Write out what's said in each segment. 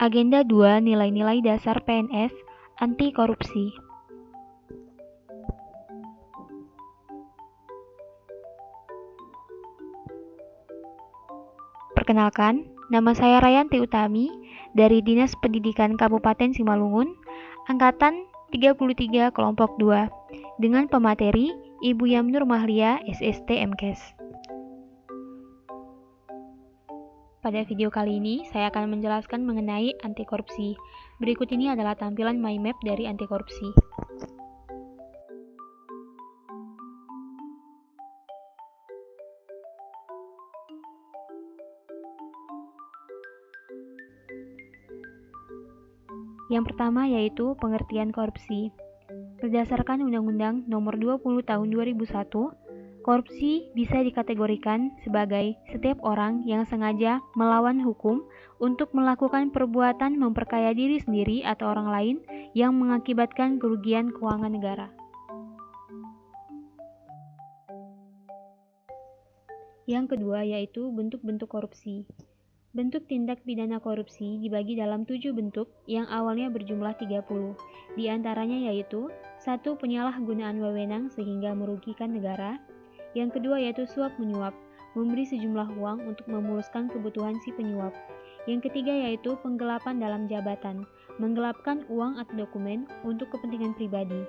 Agenda 2 Nilai-nilai dasar PNS anti korupsi. Perkenalkan, nama saya Rayanti Utami dari Dinas Pendidikan Kabupaten Simalungun, angkatan 33 kelompok 2, dengan pemateri Ibu Yamnur Mahlia, SST MKes. Pada video kali ini, saya akan menjelaskan mengenai anti korupsi. Berikut ini adalah tampilan mind map dari anti korupsi. Yang pertama yaitu pengertian korupsi. Berdasarkan Undang-Undang Nomor 20 Tahun 2001, korupsi bisa dikategorikan sebagai setiap orang yang sengaja melawan hukum untuk melakukan perbuatan memperkaya diri sendiri atau orang lain yang mengakibatkan kerugian keuangan negara. Yang kedua yaitu bentuk-bentuk korupsi. Bentuk tindak pidana korupsi dibagi dalam 7 bentuk yang awalnya berjumlah 30. Di antaranya yaitu 1. Penyalahgunaan wewenang sehingga merugikan negara. Yang kedua yaitu suap menyuap, memberi sejumlah uang untuk memuluskan kebutuhan si penyuap. Yang ketiga yaitu penggelapan dalam jabatan, menggelapkan uang atau dokumen untuk kepentingan pribadi.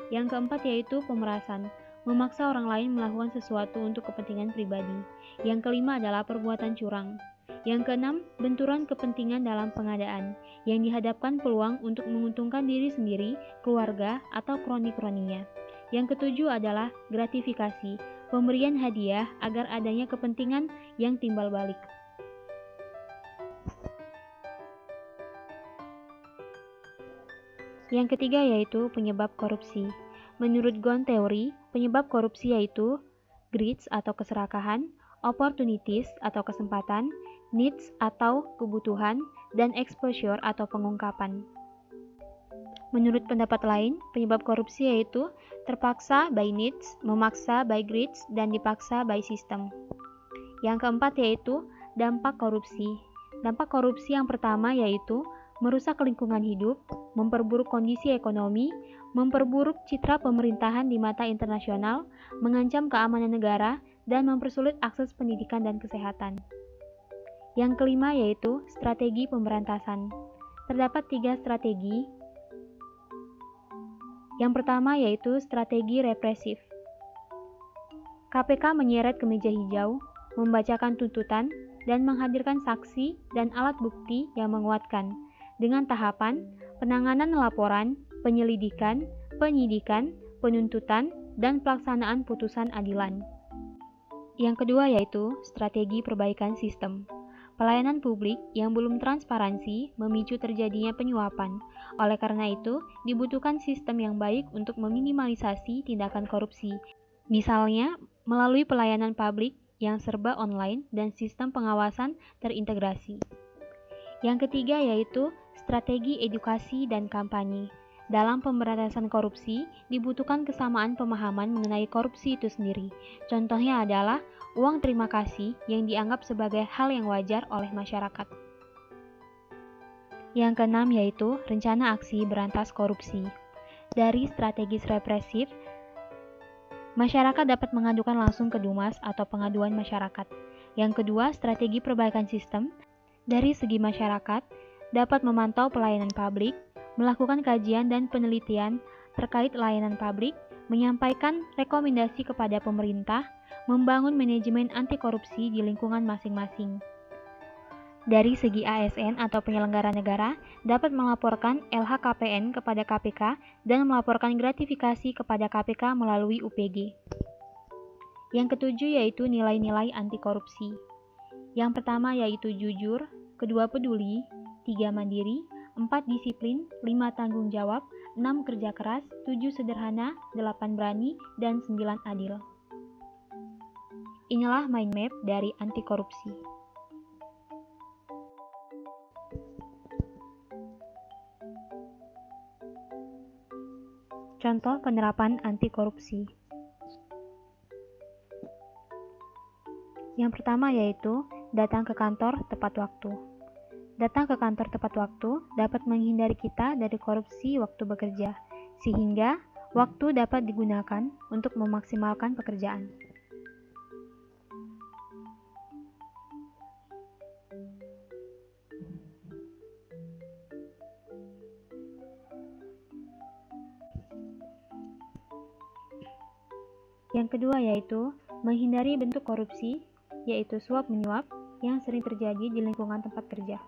Yang keempat yaitu pemerasan, memaksa orang lain melakukan sesuatu untuk kepentingan pribadi. Yang kelima adalah perbuatan curang. Yang keenam, benturan kepentingan dalam pengadaan, yang dihadapkan peluang untuk menguntungkan diri sendiri, keluarga, atau kroni-kroninya. Yang ketujuh adalah gratifikasi, pemberian hadiah agar adanya kepentingan yang timbal balik. Yang ketiga yaitu penyebab korupsi. Menurut Ghosn teori, penyebab korupsi yaitu greed atau keserakahan, opportunities atau kesempatan, needs atau kebutuhan, dan exposure atau pengungkapan. Menurut pendapat lain, penyebab korupsi yaitu terpaksa by needs, memaksa by greeds, dan dipaksa by system. Yang keempat yaitu dampak korupsi. Dampak korupsi yang pertama yaitu merusak lingkungan hidup, memperburuk kondisi ekonomi, memperburuk citra pemerintahan di mata internasional, mengancam keamanan negara, dan mempersulit akses pendidikan dan kesehatan. Yang kelima yaitu strategi pemberantasan. Terdapat 3 strategi. Yang pertama yaitu strategi represif. KPK menyeret ke meja hijau, membacakan tuntutan, dan menghadirkan saksi dan alat bukti yang menguatkan, dengan tahapan penanganan laporan, penyelidikan, penyidikan, penuntutan, dan pelaksanaan putusan adilan. Yang kedua yaitu strategi perbaikan sistem. Pelayanan publik yang belum transparansi memicu terjadinya penyuapan. Oleh karena itu, dibutuhkan sistem yang baik untuk meminimalisasi tindakan korupsi. Misalnya, melalui pelayanan publik yang serba online dan sistem pengawasan terintegrasi. Yang ketiga yaitu strategi edukasi dan kampanye. Dalam pemberantasan korupsi, dibutuhkan kesamaan pemahaman mengenai korupsi itu sendiri. Contohnya adalah uang terima kasih yang dianggap sebagai hal yang wajar oleh masyarakat. Yang keenam yaitu rencana aksi berantas korupsi. Dari strategis represif, masyarakat dapat mengadukan langsung ke Dumas atau pengaduan masyarakat. Yang kedua, strategi perbaikan sistem. Dari segi masyarakat, dapat memantau pelayanan publik, melakukan kajian dan penelitian terkait layanan publik, menyampaikan rekomendasi kepada pemerintah, membangun manajemen anti korupsi di lingkungan masing-masing. Dari segi ASN atau penyelenggara negara, dapat melaporkan LHKPN kepada KPK dan melaporkan gratifikasi kepada KPK melalui UPG. Yang ketujuh yaitu nilai-nilai anti korupsi. Yang pertama yaitu jujur, kedua peduli, 3 mandiri, 4 disiplin, 5 tanggung jawab, 6 kerja keras, 7 sederhana, 8 berani, dan 9 adil. Inilah mind map dari anti korupsi. Contoh penerapan anti korupsi. Yang pertama yaitu datang ke kantor tepat waktu. Datang ke kantor tepat waktu dapat menghindari kita dari korupsi waktu bekerja, sehingga waktu dapat digunakan untuk memaksimalkan pekerjaan. Yang kedua yaitu menghindari bentuk korupsi, yaitu suap-menyuap yang sering terjadi di lingkungan tempat kerja.